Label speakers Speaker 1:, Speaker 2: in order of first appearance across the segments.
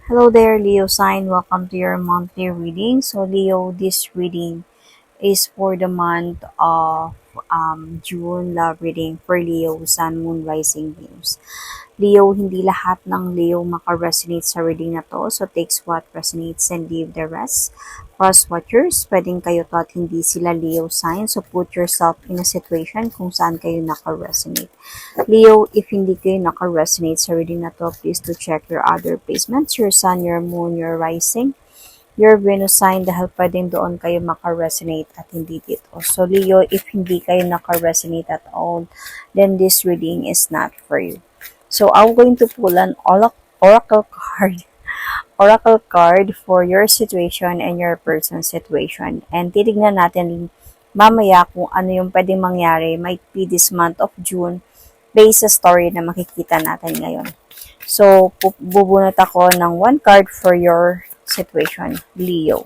Speaker 1: Hello there, Leo sign. Welcome to your monthly reading. So, Leo, this reading is for the month of June. Love reading for Leo, Sun, Moon, Rising, Venus. Leo, hindi lahat ng Leo makaresonate sa reading na to. So, takes what resonates and leave the rest. Cross watchers, pwedeng kayo to at hindi sila Leo sign. So, put yourself in a situation kung saan kayo nakaresonate. Leo, if hindi kayo naka-resonate sa reading na to, please to check your other placements, your sun, your moon, your rising, your Venus sign, dahil pwedeng doon kayo maka-resonate at hindi dito. So, Leo, if hindi kayo naka-resonate at all, then this reading is not for you. So, I'm going to pull an oracle card. Oracle card for your situation and your person's situation. And titignan natin mamaya kung ano yung pwedeng mangyari, might be this month of June, based sa story na makikita natin ngayon. So, bubunot ako ng one card for your situation, Leo.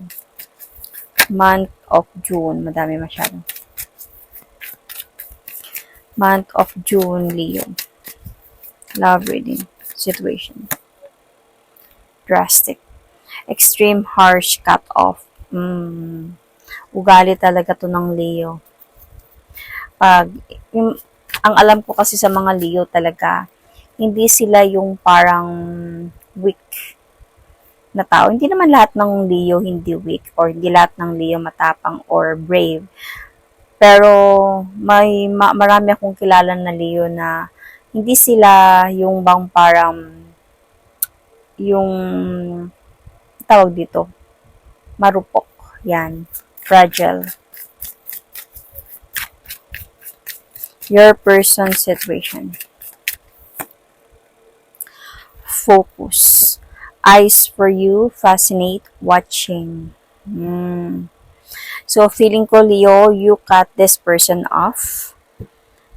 Speaker 1: Month of June, madami masyado. Month of June, Leo. Love reading, situation. Drastic. Extreme harsh cut off. Ugali talaga to ng Leo. Ang alam ko kasi sa mga Leo talaga, hindi sila yung parang weak na tao. Hindi naman lahat ng Leo hindi weak or hindi lahat ng Leo matapang or brave. Pero marami akong kilala na Leo na hindi sila yung bang parang yung tawag dito, marupok. Yan. Fragile. Your person's situation. Focus. Eyes for you, fascinate, watching. So, feeling ko, Leo, you cut this person off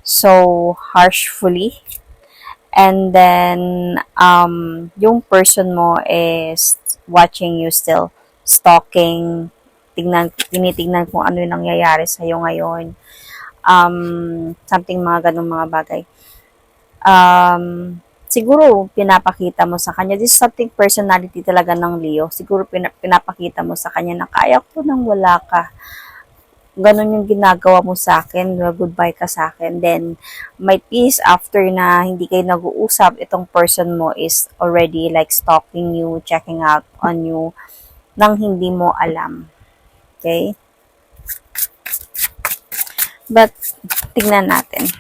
Speaker 1: so harshfully. And then, yung person mo is watching you still, stalking, tinitignan kung ano yung nangyayari sa'yo ngayon. Something mga ganung mga bagay. Siguro pinapakita mo sa kanya, this is something personality talaga ng Leo. Siguro pinapakita mo sa kanya na kaya ko nang wala ka. Ganon yung ginagawa mo sa akin, goodbye ka sa akin. Then, might be after na hindi kayo nag-uusap, itong person mo is already like stalking you, checking out on you, nang hindi mo alam. Okay? But, tingnan natin.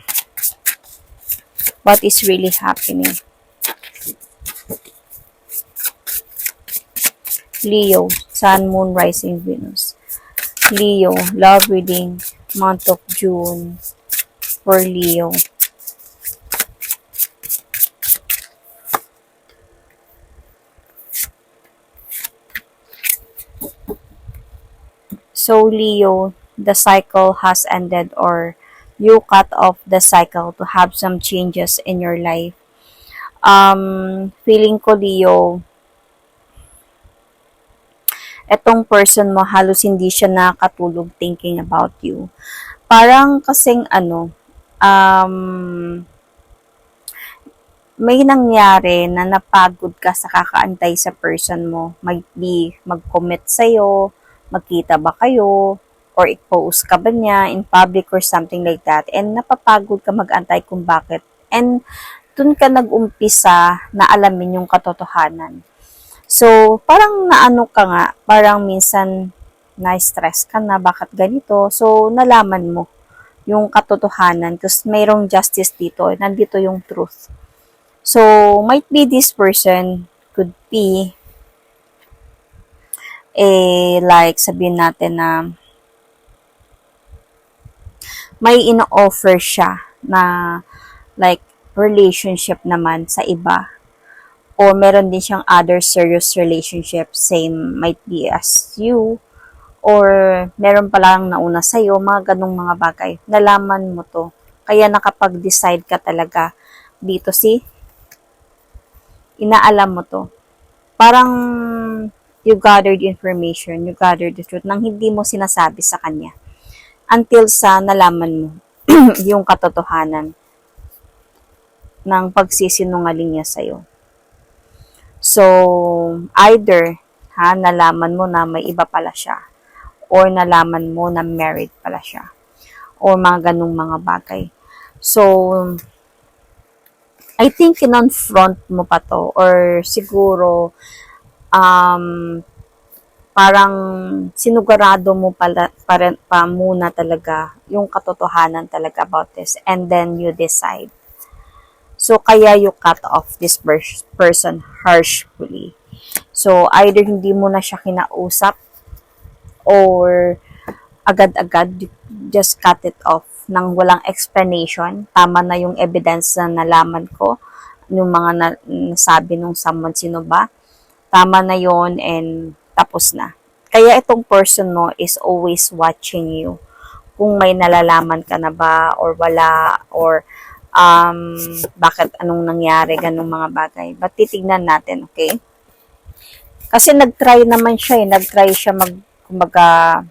Speaker 1: What is really happening? Leo, Sun, Moon, Rising, Venus. Leo, love reading, month of June for Leo. So, Leo, the cycle has ended or you cut off the cycle to have some changes in your life. Feeling ko, Leo, etong person mo halos hindi siya nakatulog thinking about you. Parang kasing may nangyari na napagod ka sa kakaantay sa person mo. Might be mag-commit sa'yo, magkita ba kayo, or i-post ka ba niya in public or something like that. And napapagod ka mag-antay kung bakit. And dun ka nag-umpisa na alamin yung katotohanan. So, parang naano ka nga, parang minsan na-stress ka na, bakit ganito? So, nalaman mo yung katotohanan kasi mayroong justice dito, nandito yung truth. So, might be this person could be like sabihin natin na may ino-offer siya na like relationship naman sa iba. O meron din siyang other serious relationship, same might be as you, or meron palang nauna sa'yo, mga ganong mga bagay. Nalaman mo to. Kaya nakapag-decide ka talaga dito, inaalam mo to. Parang you gathered information, you gathered the truth nang hindi mo sinasabi sa kanya. Until sa nalaman mo yung katotohanan ng pagsisinungaling niya sa'yo. So, either, nalaman mo na may iba pala siya, or nalaman mo na married pala siya, or mga ganung mga bagay. So, I think kinonfront mo pa to, or siguro, parang sinugurado mo pa muna talaga yung katotohanan talaga about this, and then you decide. So, kaya you cut off this person harshly. So, either hindi mo na siya kinausap, or agad-agad, just cut it off nang walang explanation. Tama na yung evidence na nalaman ko, yung mga nasabi nung someone, sino ba. Tama na yon, and tapos na. Kaya itong person mo is always watching you. Kung may nalalaman ka na ba, or wala, or bakit, anong nangyari, ganong mga bagay. But titignan natin, okay? Kasi nag-try naman siya nag-try siya kumbaga,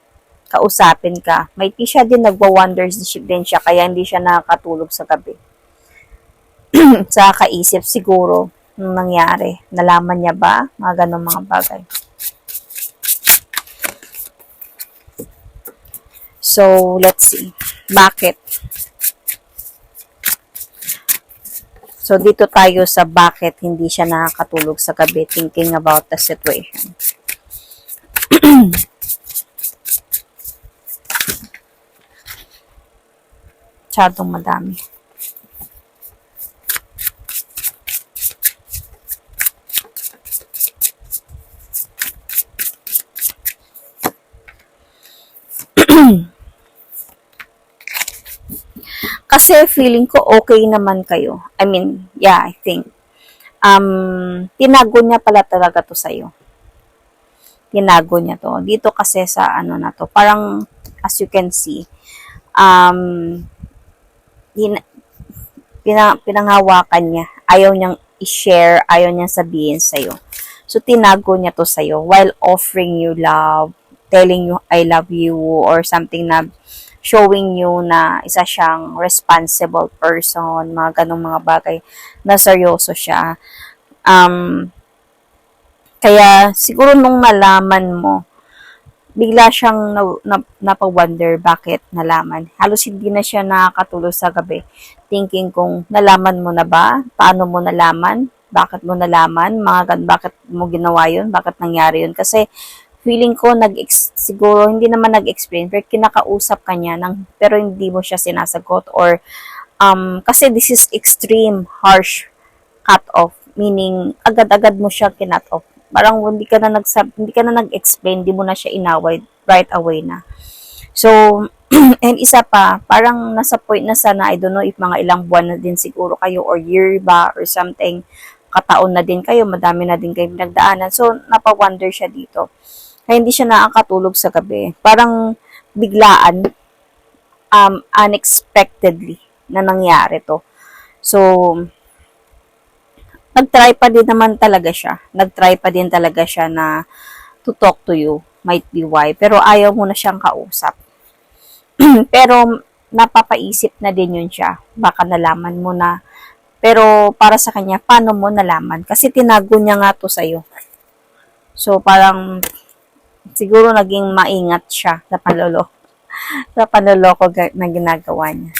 Speaker 1: kausapin ka. May siya din nagwa-wonders din siya, kaya hindi siya nakakatulog sa gabi. Sa kaisip siguro nung nangyari. Nalaman niya ba? Mga ganong mga bagay. So, let's see. Bakit? So, dito tayo sa bakit hindi siya nakakatulog sa gabi thinking about the situation. Masyadong madami. Kasi feeling ko okay naman kayo. I mean, yeah, I think. Tinago niya pala talaga to sa'yo. Tinago niya to. Dito kasi sa ano na to, parang as you can see, pinanghawakan niya. Ayaw niyang i-share, ayaw niyang sabihin sa'yo. So, tinago niya to sa'yo while offering you love, telling you I love you, or something na showing you na isa siyang responsible person, mga ganong mga bagay, na seryoso siya. Kaya siguro nung nalaman mo, bigla siyang napawonder bakit nalaman. Halos hindi na siya nakakatulog sa gabi. Thinking kung nalaman mo na ba? Paano mo nalaman? Bakit mo nalaman? Bakit mo ginawa yun? Bakit nangyari yun? Kasi feeling ko siguro hindi naman nag-explain, pero kinakausap ka niya pero hindi mo siya sinasagot, or kasi this is extreme harsh cut off, meaning agad-agad mo siya kinut off. Parang hindi ka na nag-explain, hindi mo na siya inaway right away na. So, and isa pa, parang nasa point na sana, I don't know if mga ilang buwan na din siguro kayo, or year ba, or something, kataon na din kayo, madami na din kayo pinagdaanan. So, napawonder siya dito. Kaya hindi siya nakakatulog sa gabi. Parang biglaan, unexpectedly na nangyari to. So, nag-try pa din naman talaga siya. Nag-try pa din talaga siya na to talk to you. Might be why. Pero ayaw mo na siyang kausap. Pero napapaisip na din yun siya. Baka nalaman mo na. Pero para sa kanya, paano mo nalaman? Kasi tinago niya nga to sa'yo. So, parang siguro naging maingat siya sa panloloko na ginagawa niya.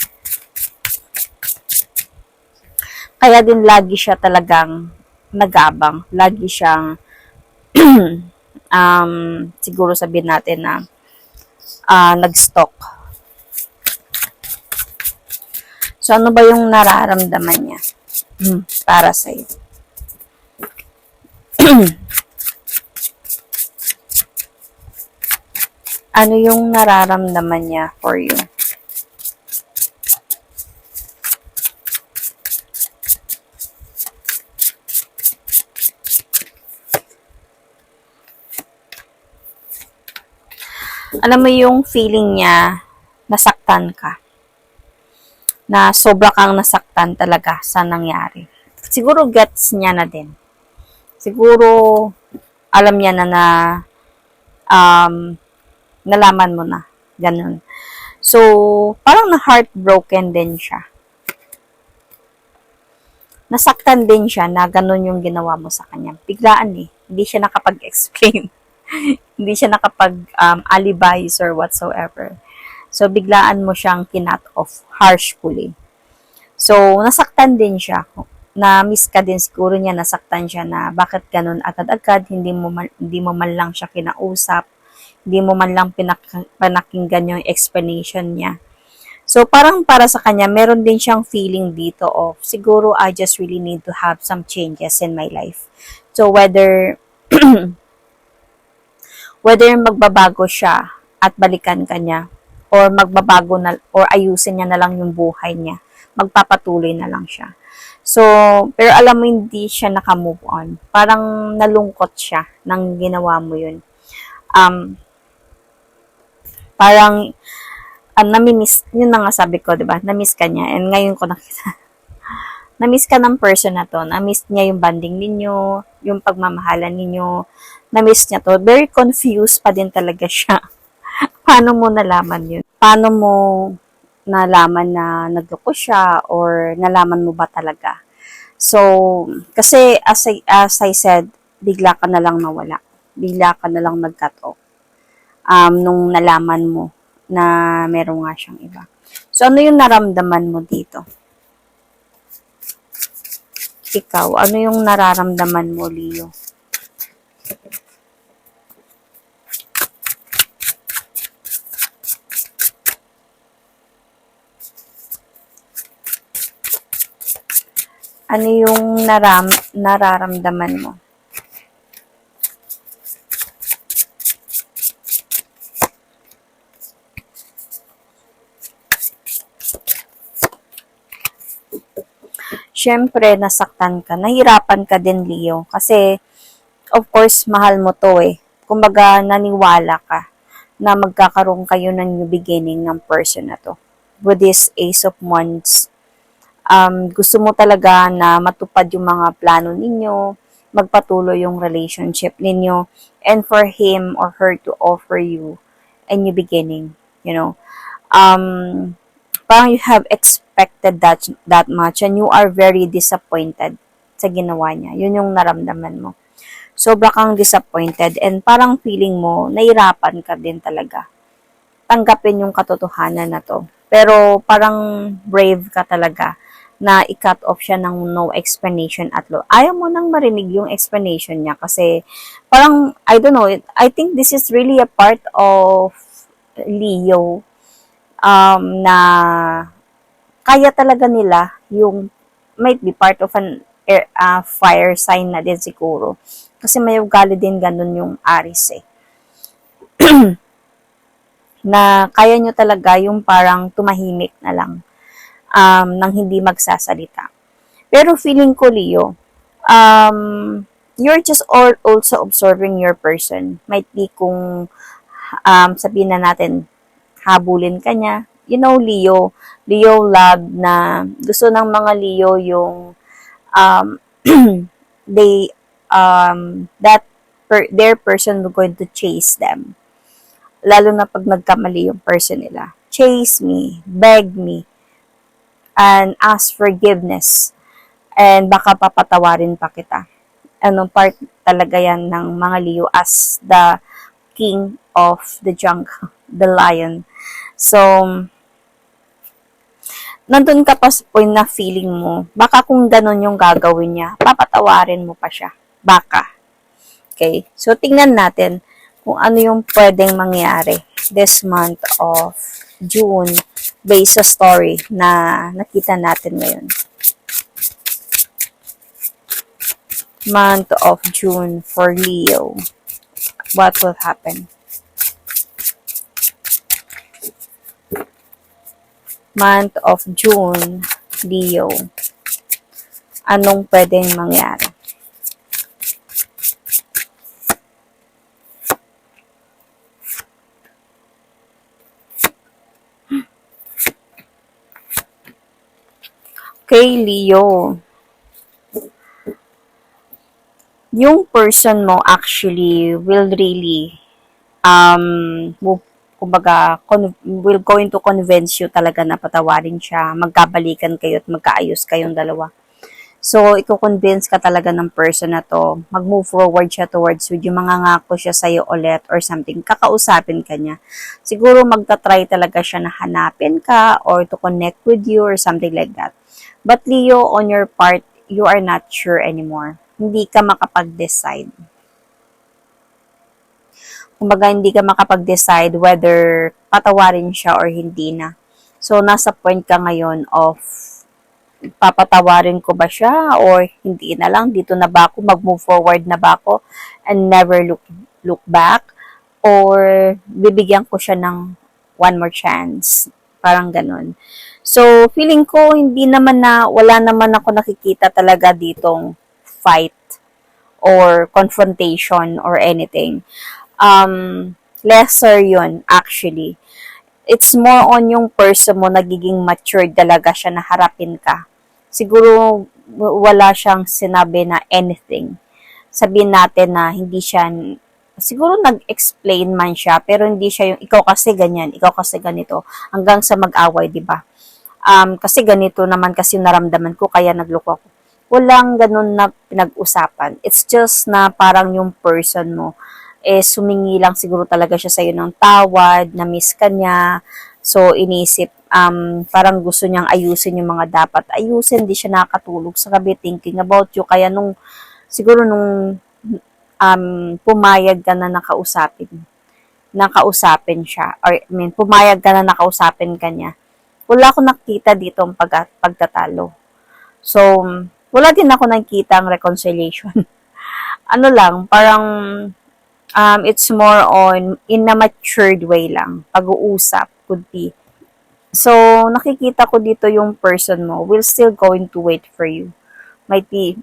Speaker 1: Kaya din lagi siya talagang nagabang. Lagi siyang siguro sabihin natin na nag-stalk. So, ano ba yung nararamdaman niya para sa'yo? Ano yung nararamdaman niya for you? Alam mo yung feeling niya, nasaktan ka. Na sobra kang nasaktan talaga sa nangyari. Siguro gets niya na din. Siguro alam niya na nalaman mo na. Ganun. So, parang na-heartbroken din siya. nasaktan din siya na ganun yung ginawa mo sa kanya. Biglaan eh. Hindi siya nakapag-explain. Hindi siya nakapag-alibis or whatsoever. So, biglaan mo siyang kinat off harshfully. So, nasaktan din siya. Na-miss ka din siguro niya, nasaktan siya na bakit ganun agad-agad, hindi mo man lang siya kinausap, hindi mo man lang panakinggan yung explanation niya. So, parang para sa kanya, meron din siyang feeling dito of, siguro I just really need to have some changes in my life. So, whether magbabago siya at balikan ka niya, or magbabago na, or ayusin niya na lang yung buhay niya, magpapatuloy na lang siya. So, pero alam mo, hindi siya nakamove on. Parang nalungkot siya nang ginawa mo yun. Parang, nami-miss, yun na nga sabi ko, diba? Na-miss ka niya. And ngayon ko nakita, na-miss ka ng person na to. Na-miss niya yung banding ninyo, yung pagmamahalan ninyo. Na-miss niya to. Very confused pa din talaga siya. Paano mo nalaman yun? Paano mo nalaman na nagloko siya or nalaman mo ba talaga? So, kasi as I said, bigla ka na lang nawala. Bigla ka na lang nag-cut off. Nung nalaman mo na meron nga siyang iba. So, ano yung naramdaman mo dito? Ikaw, ano yung nararamdaman mo, Leo? Ano yung nararamdaman mo? Siyempre, nasaktan ka. Nahirapan ka din, Leo. Kasi, of course, mahal mo to eh. Kumbaga, naniwala ka na magkakaroon kayo ng new beginning ng person na to. With this Ace of Wands, gusto mo talaga na matupad yung mga plano ninyo, magpatuloy yung relationship ninyo, and for him or her to offer you a new beginning, you know. Parang you have expected that much and you are very disappointed sa ginawa niya. Yun yung naramdaman mo. Sobra kang disappointed and parang feeling mo, nahirapan ka din talaga. Tanggapin yung katotohanan na to. Pero parang brave ka talaga na i-cut off siya ng no explanation at all. Ayaw mo nang marinig yung explanation niya kasi parang, I don't know, I think this is really a part of Leo na kaya talaga nila yung might be part of an fire sign na din siguro. Kasi may ugali din ganun yung Aries eh. Na kaya nyo talaga yung parang tumahimik na lang nang hindi magsasalita. Pero feeling ko, Leo, you're just also observing your person. Might be kung sabihin na natin, habulin ka niya. You know, Leo love na gusto ng mga Leo yung they their person will going to chase them. Lalo na pag nagkamali yung person nila. Chase me, beg me, and ask forgiveness. And baka papatawarin pa kita. Part talaga yan ng mga Leo as the king of the jungle, the lion. So, nandun ka pa sa point na feeling mo, baka kung ganun yung gagawin niya, papatawarin mo pa siya. Baka. Okay? So, tingnan natin kung ano yung pwedeng mangyari this month of June based sa story na nakita natin ngayon. Month of June for Leo. What will happen? Month of June, Leo. Anong pwedeng mangyari? Okay, Leo. Yung person mo actually will really kumbaga, will going to convince you talaga na patawarin siya, magkabalikan kayo at magkaayos kayong dalawa. So, i-convince ka talaga ng person na to, mag-move forward siya towards with yung mga ngako siya sa'yo ulit or something, kakausapin ka niya. Siguro magta-try talaga siya na hanapin ka or to connect with you or something like that. But Leo, on your part, you are not sure anymore. Hindi ka makapag-decide. Kumbaga, hindi ka makapag-decide whether patawarin siya or hindi na. So, nasa point ka ngayon of papatawarin ko ba siya or hindi na lang, dito na ba ako, mag-move forward na ba ako and never look back, or bibigyan ko siya ng one more chance, parang ganun. So feeling ko hindi naman na, wala naman ako nakikita talaga ditong fight or confrontation or anything. Lesser yun actually. It's more on yung person mo nagiging matured talaga siya na harapin ka. Siguro wala siyang sinabi na anything. Sabihin natin na hindi siya, siguro nag-explain man siya, pero hindi siya yung ikaw kasi ganyan, ikaw kasi ganito, hanggang sa mag-away, di ba? Kasi ganito naman kasi naramdaman ko, kaya nagloko ako. Walang ganun na pinag-usapan. It's just na parang yung person mo, sumingi lang siguro talaga siya sa'yo ng tawad, na-miss ka niya, so inisip, parang gusto niyang ayusin yung mga dapat ayusin, di siya nakakatulog sa gabi thinking about you, kaya siguro nung pumayag ka na nakausapin siya, or I mean, pumayag ka na nakausapin ka niya, wala akong nakita dito ang pagtatalo. So, wala din ako nakita ang reconciliation. Ano lang, parang it's more on in a matured way lang. Pag-uusap could be. So, nakikita ko dito yung person mo will still going to wait for you. Might be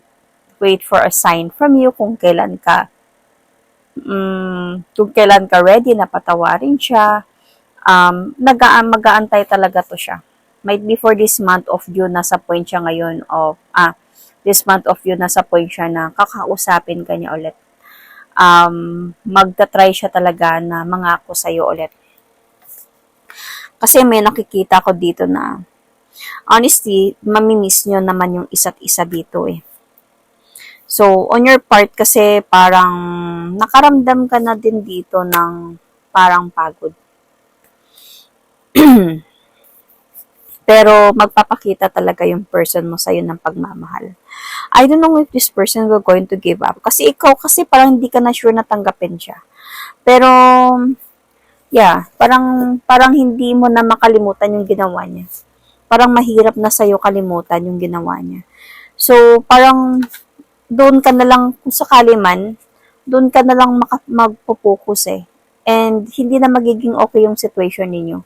Speaker 1: wait for a sign from you kung kailan ka ready na patawarin siya. Mag-aantay talaga to siya. Might be for this month of June, nasa point siya ngayon of, this month of June, nasa point siya na kakausapin ka niya ulit. Magta-try siya talaga na mangako sa'yo ulit. Kasi may nakikita ko dito na, honestly, mamimiss nyo naman yung isa't isa dito eh. So, on your part kasi parang nakaramdam ka na din dito ng parang pagod. Pero magpapakita talaga yung person mo sa'yo ng pagmamahal. I don't know if this person will going to give up. Kasi ikaw kasi parang hindi ka na sure na tanggapin siya. Pero, yeah, parang hindi mo na makalimutan yung ginawa niya. Parang mahirap na sa'yo kalimutan yung ginawa niya. So, parang doon ka na lang, kung sakali man, doon ka na lang magpo-focus eh. And hindi na magiging okay yung situation ninyo.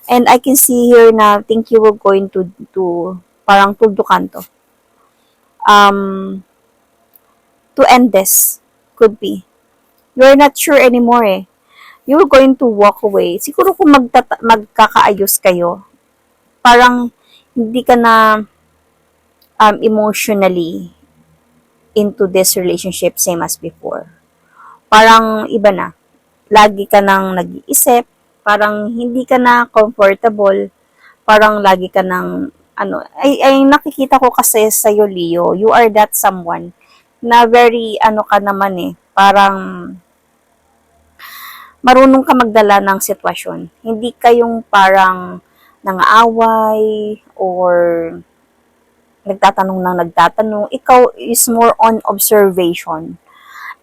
Speaker 1: And I can see here na think you were going to parang tuldukan to. To end this, could be. You're not sure anymore eh. You're going to walk away. Siguro kung magkakaayos kayo, parang hindi ka na emotionally into this relationship same as before. Parang iba na. Lagi ka nang nag-iisip, parang hindi ka na comfortable, parang lagi ka nang ay nakikita ko kasi sa iyo, Leo, you are that someone na very ka naman eh, parang marunong ka magdala ng sitwasyon. Hindi ka yung parang nangaaway or nagtatanong. Ikaw is more on observation.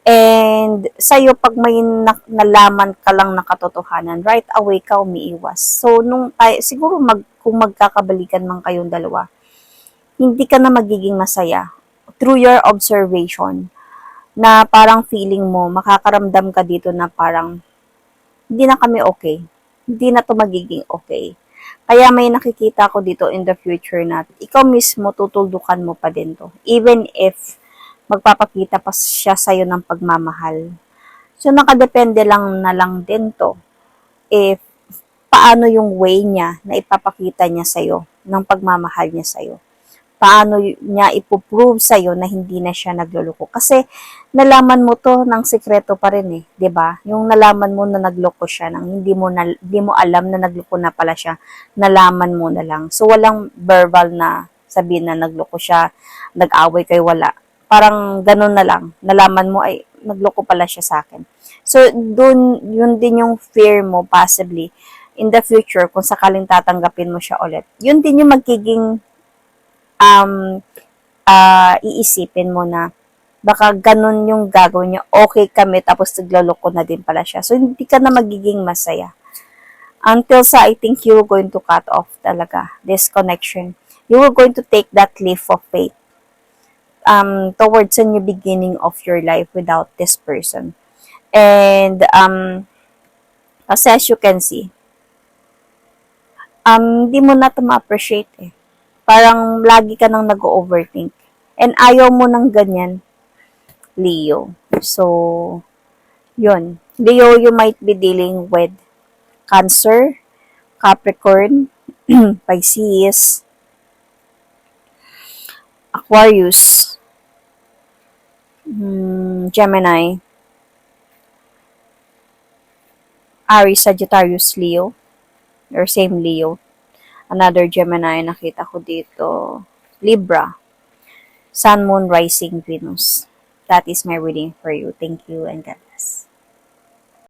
Speaker 1: And sa'yo, pag may nalaman ka lang na katotohanan, right away ka umiiwas. So, siguro kung magkakabalikan man kayong dalawa, hindi ka na magiging masaya through your observation na parang feeling mo, makakaramdam ka dito na parang hindi na kami okay. Hindi na to magiging okay. Kaya may nakikita ko dito in the future na ikaw mismo tutuldukan mo pa din to. Even if magpapakita pa siya sa'yo ng pagmamahal. So, nakadepende lang na lang din to if paano yung way niya na ipapakita niya sa'yo ng pagmamahal niya sa'yo. Paano niya ipoprove sa'yo na hindi na siya nagluloko. Kasi, nalaman mo to ng sikreto pa rin eh. 'Di ba? Yung nalaman mo na nagloko siya, nang hindi mo alam na nagloko na pala siya, nalaman mo na lang. So, walang verbal na sabihin na nagloko siya, nag-away kayo, wala. Parang ganun na lang. Nalaman mo, ay, nagloko pala siya sa akin. So, yun din yung fear mo, possibly, in the future, kung sakaling tatanggapin mo siya ulit. Yun din yung magiging um, iisipin mo na baka ganun yung gagawin niya. Okay kami, tapos naglaloko na din pala siya. So, hindi ka na magiging masaya. Until sa, I think you were going to cut off talaga this connection. You were going to take that leap of faith towards a new beginning of your life without this person. And, kasi as you can see, hindi mo na ito ma-appreciate eh. Parang lagi ka nang nag-overthink. And ayaw mo ng ganyan, Leo. So, yun. Leo, you might be dealing with Cancer, Capricorn, Pisces, Aquarius, Gemini, Aries, Sagittarius, Leo, or same Leo. Another Gemini, nakita ko dito, Libra, Sun, Moon, Rising, Venus. That is my reading for you. Thank you and God bless.